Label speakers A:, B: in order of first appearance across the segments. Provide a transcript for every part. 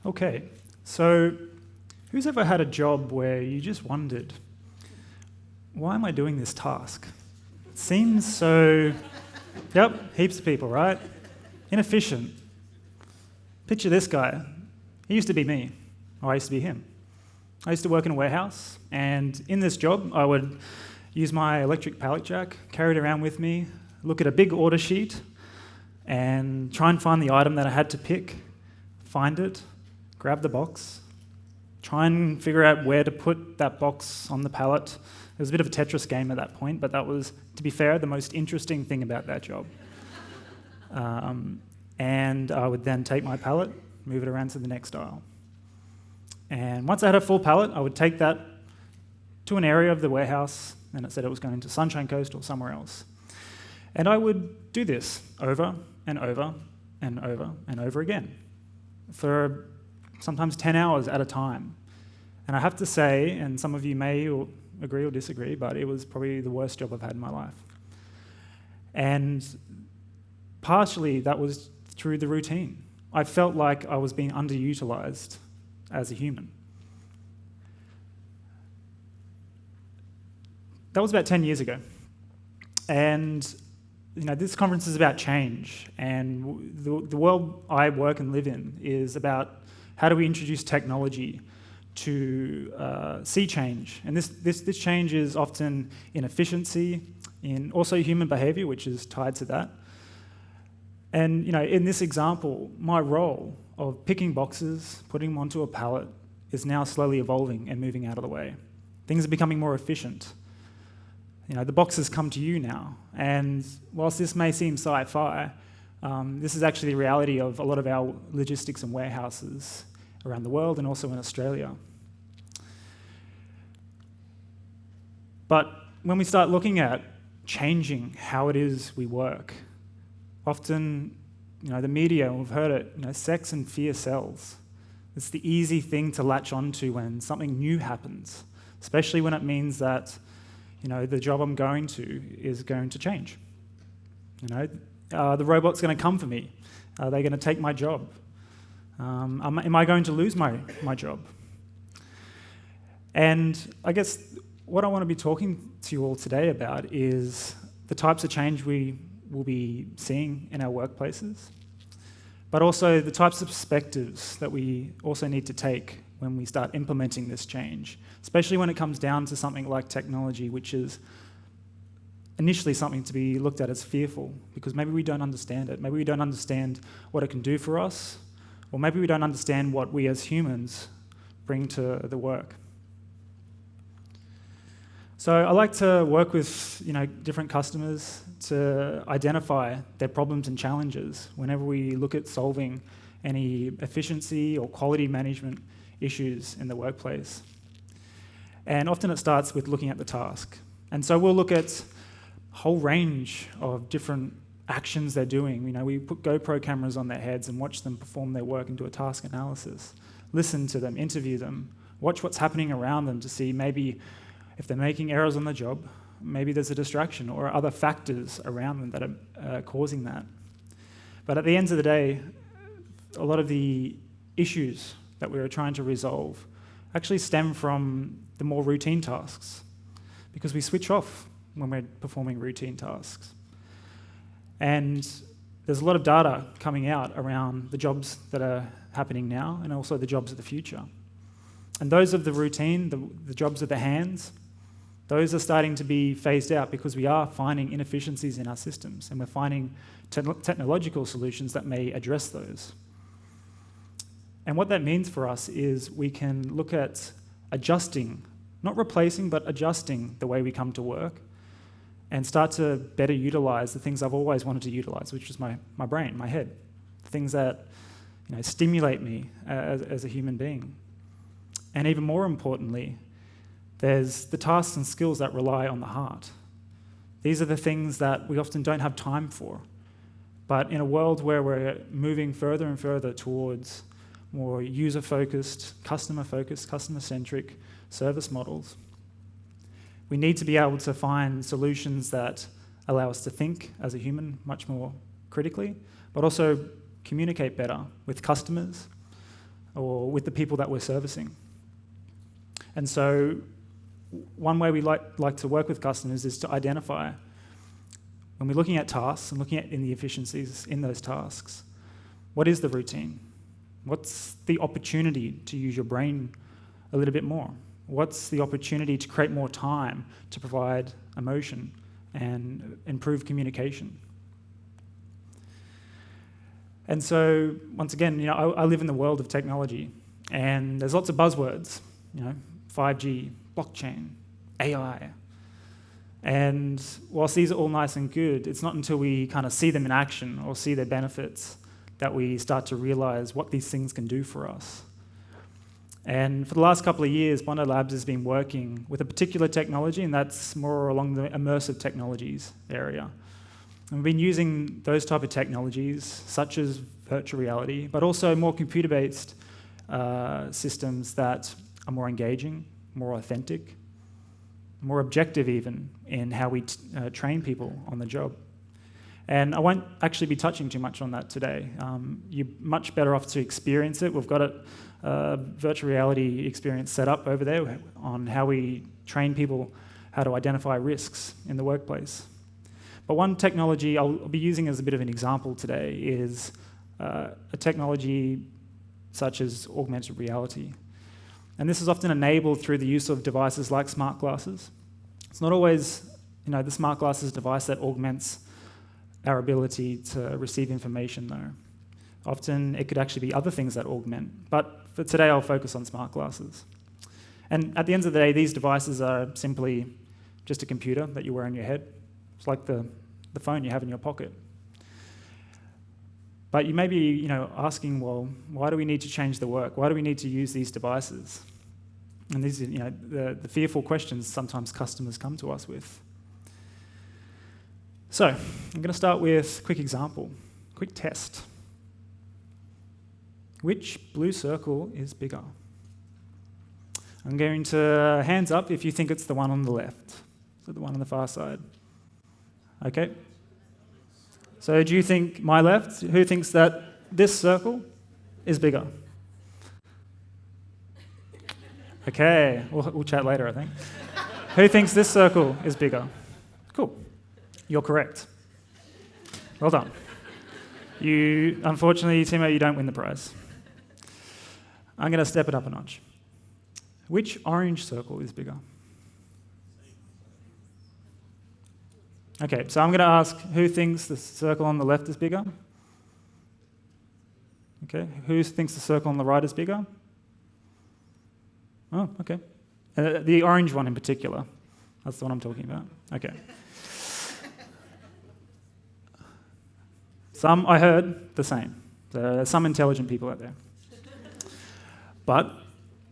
A: Okay, so who's ever had a job where you just wondered, why am I doing this task? It seems so, yep, heaps of people, right? Inefficient. Picture this guy. He used to be me, or I used to be him. I used to work in a warehouse, and in this job, I would use my electric pallet jack, carry it around with me, look at a big order sheet, and try and find the item that I had to pick, find it, grab the box, try and figure out where to put that box on the pallet. It was a bit of a Tetris game at that point, but that was, to be fair, the most interesting thing about that job. And I would then take my pallet, move it around to the next aisle. And once I had a full pallet, I would take that to an area of the warehouse, and it said it was going to Sunshine Coast or somewhere else. And I would do this over and over and over and over again for sometimes 10 hours at a time. And I have to say, and some of you may agree or disagree, but it was probably the worst job I've had in my life. And partially that was through the routine. I felt like I was being underutilised as a human. That was about 10 years ago. And this conference is about change, and the world I work and live in is about how do we introduce technology to see change. And this change is often in efficiency, in also human behaviour, which is tied to that. And in this example, my role of picking boxes, putting them onto a pallet, is now slowly evolving and moving out of the way. Things are becoming more efficient. The boxes come to you now. And whilst this may seem sci-fi, this is actually the reality of a lot of our logistics and warehouses around the world and also in Australia. But when we start looking at changing how it is we work, often, the media, we've heard it, sex and fear sells. It's the easy thing to latch onto when something new happens, especially when it means that, the job I'm going to is going to change. The robot's going to come for me. Are they going to take my job? Am I going to lose my job? And I guess what I want to be talking to you all today about is the types of change we will be seeing in our workplaces, but also the types of perspectives that we also need to take when we start implementing this change, especially when it comes down to something like technology, which is initially something to be looked at as fearful, because maybe we don't understand it. Maybe we don't understand what it can do for us, or maybe we don't understand what we as humans bring to the work. So I like to work with different customers to identify their problems and challenges whenever we look at solving any efficiency or quality management issues in the workplace. And often it starts with looking at the task. And so we'll look at a whole range of different actions they're doing. We put GoPro cameras on their heads and watch them perform their work and do a task analysis. Listen to them, interview them, watch what's happening around them to see maybe if they're making errors on the job, maybe there's a distraction or other factors around them that are causing that. But at the end of the day, a lot of the issues that we are trying to resolve actually stem from the more routine tasks, because we switch off when we're performing routine tasks. And there's a lot of data coming out around the jobs that are happening now and also the jobs of the future. And those of the routine, the jobs of the hands, those are starting to be phased out because we are finding inefficiencies in our systems, and we're finding technological solutions that may address those. And what that means for us is we can look at adjusting, not replacing, but adjusting the way we come to work and start to better utilise the things I've always wanted to utilise, which is my brain, my head, things that stimulate me as a human being. And even more importantly, there's the tasks and skills that rely on the heart. These are the things that we often don't have time for. But in a world where we're moving further and further towards more user-focused, customer-focused, customer-centric service models, we need to be able to find solutions that allow us to think as a human much more critically, but also communicate better with customers, or with the people that we're servicing. And so one way we like to work with customers is to identify, when we're looking at tasks and looking at in the efficiencies in those tasks, what is the routine? What's the opportunity to use your brain a little bit more? What's the opportunity to create more time to provide emotion and improve communication? And so, once again, I live in the world of technology, and there's lots of buzzwords, 5G, blockchain, AI. And whilst these are all nice and good, it's not until we kind of see them in action or see their benefits that we start to realize what these things can do for us. And for the last couple of years, Bondi Labs has been working with a particular technology, and that's more along the immersive technologies area. And we've been using those type of technologies, such as virtual reality, but also more computer-based systems that are more engaging, more authentic, more objective even in how we train people on the job. And I won't actually be touching too much on that today. You're much better off to experience it. We've got a virtual reality experience set up over there on how we train people how to identify risks in the workplace. But one technology I'll be using as a bit of an example today is a technology such as augmented reality. And this is often enabled through the use of devices like smart glasses. It's not always, the smart glasses device that augments our ability to receive information, though. Often it could actually be other things that augment. But for today, I'll focus on smart glasses. And at the end of the day, these devices are simply just a computer that you wear on your head. It's like the phone you have in your pocket. But you may be, asking, well, why do we need to change the work? Why do we need to use these devices? And these are, the fearful questions sometimes customers come to us with. So I'm going to start with a quick example, quick test. Which blue circle is bigger? I'm going to hands up if you think it's the one on the left, so the one on the far side. Okay. So do you think my left? Who thinks that this circle is bigger? Okay, we'll chat later, I think. Who thinks this circle is bigger? Cool. You're correct. Well done. Unfortunately, Timo, you don't win the prize. I'm going to step it up a notch. Which orange circle is bigger? Okay, so I'm going to ask who thinks the circle on the left is bigger? Okay, who thinks the circle on the right is bigger? Oh, okay. The orange one in particular. That's the one I'm talking about. Okay. Some, I heard, the same. There's some intelligent people out there. But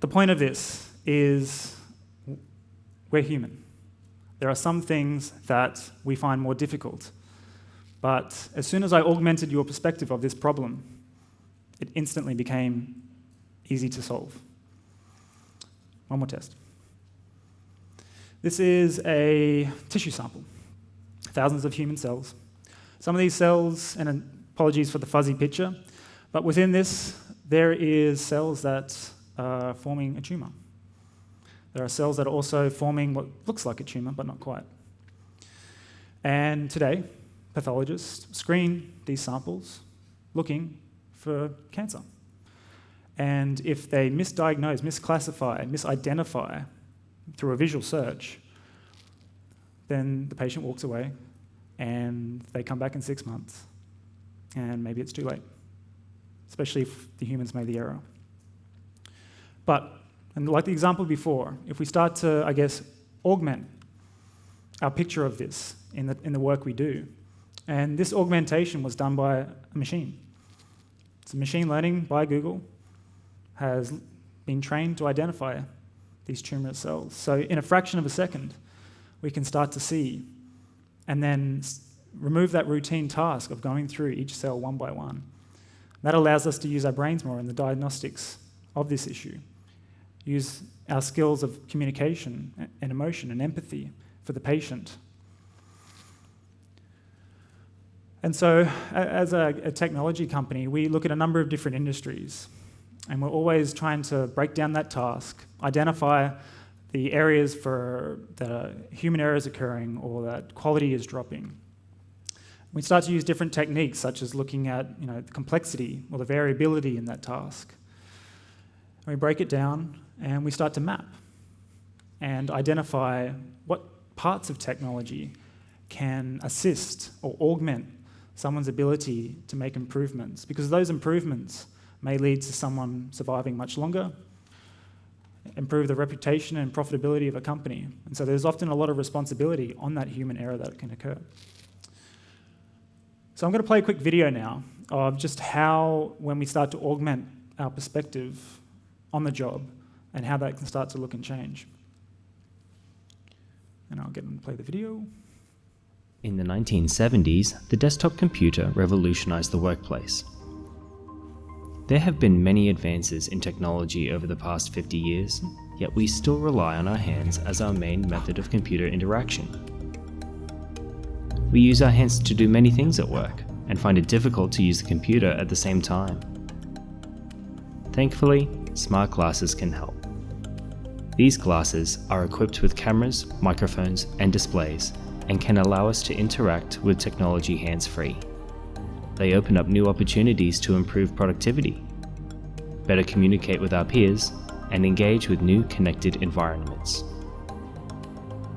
A: the point of this is we're human. There are some things that we find more difficult. But as soon as I augmented your perspective of this problem, it instantly became easy to solve. One more test. This is a tissue sample, thousands of human cells. Some of these cells, and apologies for the fuzzy picture, but within this, there is cells that are forming a tumour. There are cells that are also forming what looks like a tumour, but not quite. And today, pathologists screen these samples looking for cancer. And if they misdiagnose, misclassify, misidentify through a visual search, then the patient walks away and they come back in 6 months. And maybe it's too late, especially if the humans made the error. But, and like the example before, if we start to, augment our picture of this in the work we do, and this augmentation was done by a machine. It's machine learning by Google, has been trained to identify these tumor cells. So in a fraction of a second, we can start to see and then remove that routine task of going through each cell one by one. That allows us to use our brains more in the diagnostics of this issue, use our skills of communication and emotion and empathy for the patient. And so as a technology company, we look at a number of different industries. And we're always trying to break down that task, identify the areas that human error is occurring or that quality is dropping. We start to use different techniques, such as looking at the complexity or the variability in that task. And we break it down and we start to map and identify what parts of technology can assist or augment someone's ability to make improvements, because those improvements may lead to someone surviving much longer, improve the reputation and profitability of a company. And so there's often a lot of responsibility on that human error that can occur. So I'm going to play a quick video now of just how, when we start to augment our perspective on the job, and how that can start to look and change. And I'll get them to play the video.
B: In the 1970s, the desktop computer revolutionized the workplace. There have been many advances in technology over the past 50 years, yet we still rely on our hands as our main method of computer interaction. We use our hands to do many things at work, and find it difficult to use the computer at the same time. Thankfully, smart glasses can help. These glasses are equipped with cameras, microphones, and displays, and can allow us to interact with technology hands-free. They open up new opportunities to improve productivity, better communicate with our peers, and engage with new connected environments.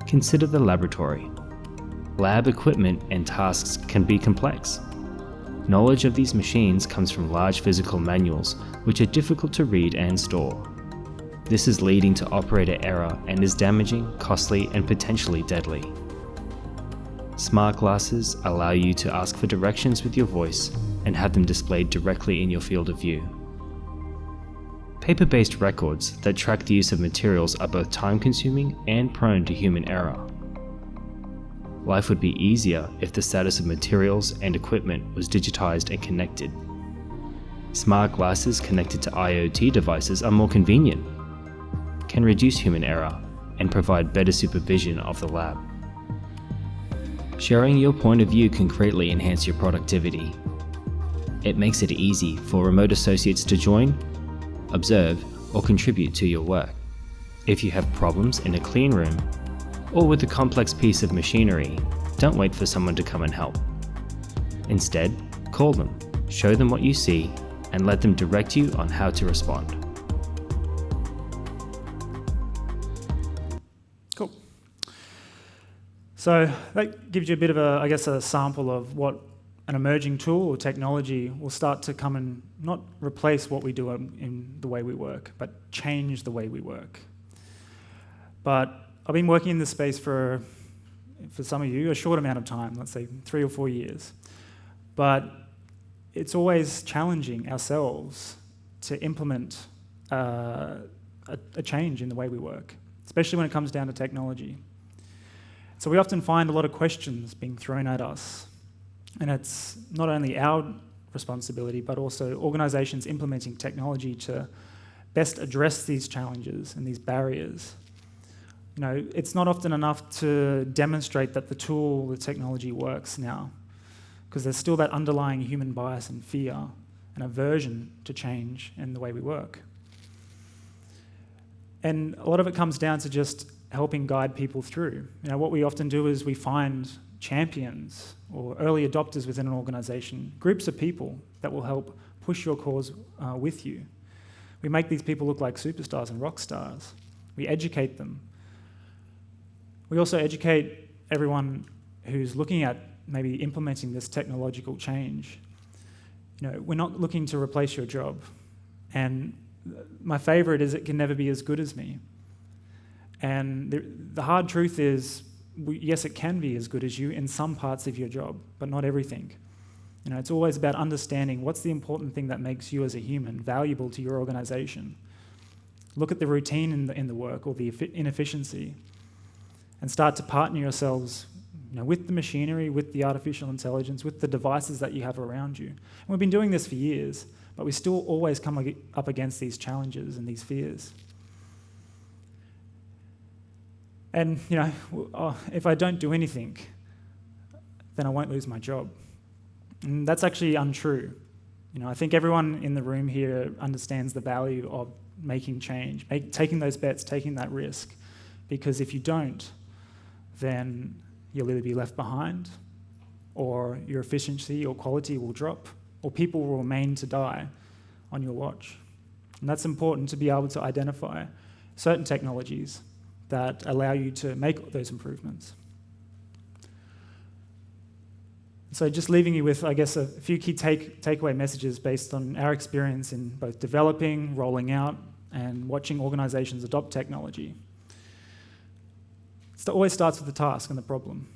B: Consider the laboratory. Lab equipment and tasks can be complex. Knowledge of these machines comes from large physical manuals, which are difficult to read and store. This is leading to operator error and is damaging, costly, and potentially deadly. Smart glasses allow you to ask for directions with your voice and have them displayed directly in your field of view. Paper-based records that track the use of materials are both time-consuming and prone to human error. Life would be easier if the status of materials and equipment was digitized and connected. Smart glasses connected to IoT devices are more convenient, can reduce human error, and provide better supervision of the lab. Sharing your point of view can greatly enhance your productivity. It makes it easy for remote associates to join, observe, or contribute to your work. If you have problems in a clean room, or with a complex piece of machinery, don't wait for someone to come and help. Instead, call them, show them what you see, and let them direct you on how to respond.
A: Cool. So that gives you a bit of a sample of what an emerging tool or technology will start to come and not replace what we do in the way we work, but change the way we work. But I've been working in this space for some of you, a short amount of time, let's say 3 or 4 years. But it's always challenging ourselves to implement a change in the way we work, especially when it comes down to technology. So we often find a lot of questions being thrown at us, and it's not only our responsibility, but also organisations implementing technology to best address these challenges and these barriers. It's not often enough to demonstrate that the tool, the technology works now, because there's still that underlying human bias and fear and aversion to change in the way we work. And a lot of it comes down to just helping guide people through. What we often do is we find champions or early adopters within an organisation, groups of people that will help push your cause with you. We make these people look like superstars and rock stars. We educate them. We also educate everyone who's looking at maybe implementing this technological change. We're not looking to replace your job. And my favourite is it can never be as good as me. And the hard truth is, yes, it can be as good as you in some parts of your job, but not everything. It's always about understanding what's the important thing that makes you as a human valuable to your organisation. Look at the routine in the work or the inefficiency, and start to partner yourselves with the machinery, with the artificial intelligence, with the devices that you have around you. And we've been doing this for years, but we still always come up against these challenges and these fears. And, if I don't do anything, then I won't lose my job. And that's actually untrue. I think everyone in the room here understands the value of making change, taking those bets, taking that risk, because if you don't, then you'll either be left behind, or your efficiency or quality will drop, or people will remain to die on your watch. And that's important to be able to identify certain technologies that allow you to make those improvements. So just leaving you with, I guess, a few key takeaway messages based on our experience in both developing, rolling out, and watching organizations adopt technology. It always starts with the task and the problem.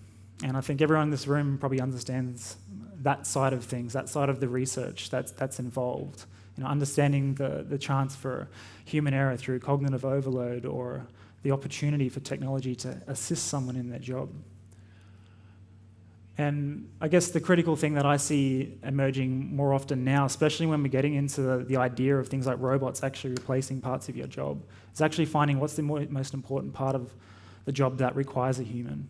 A: And I think everyone in this room probably understands that side of things, that side of the research that's involved. Understanding the chance for human error through cognitive overload, or the opportunity for technology to assist someone in their job. And I guess the critical thing that I see emerging more often now, especially when we're getting into the idea of things like robots actually replacing parts of your job, is actually finding what's the most important part of the job that requires a human,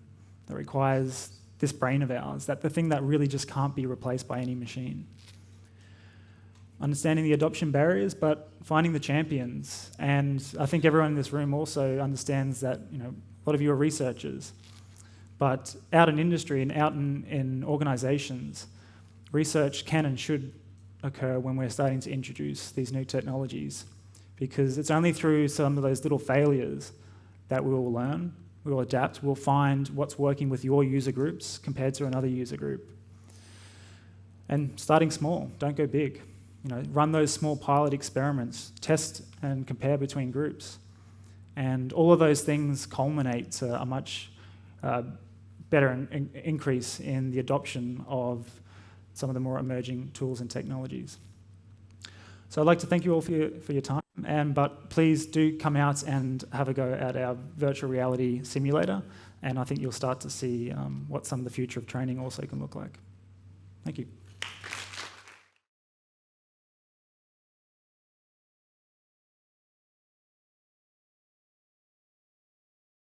A: that requires this brain of ours, that the thing that really just can't be replaced by any machine. Understanding the adoption barriers, but finding the champions. And I think everyone in this room also understands that, a lot of you are researchers. But out in industry and out in organisations, research can and should occur when we're starting to introduce these new technologies, because it's only through some of those little failures that we will learn, we will adapt, we'll find what's working with your user groups compared to another user group. And starting small, don't go big. Run those small pilot experiments, test and compare between groups. And all of those things culminate to a much better increase in the adoption of some of the more emerging tools and technologies. So I'd like to thank you all for your time, but please do come out and have a go at our virtual reality simulator, and I think you'll start to see what some of the future of training also can look like. Thank you.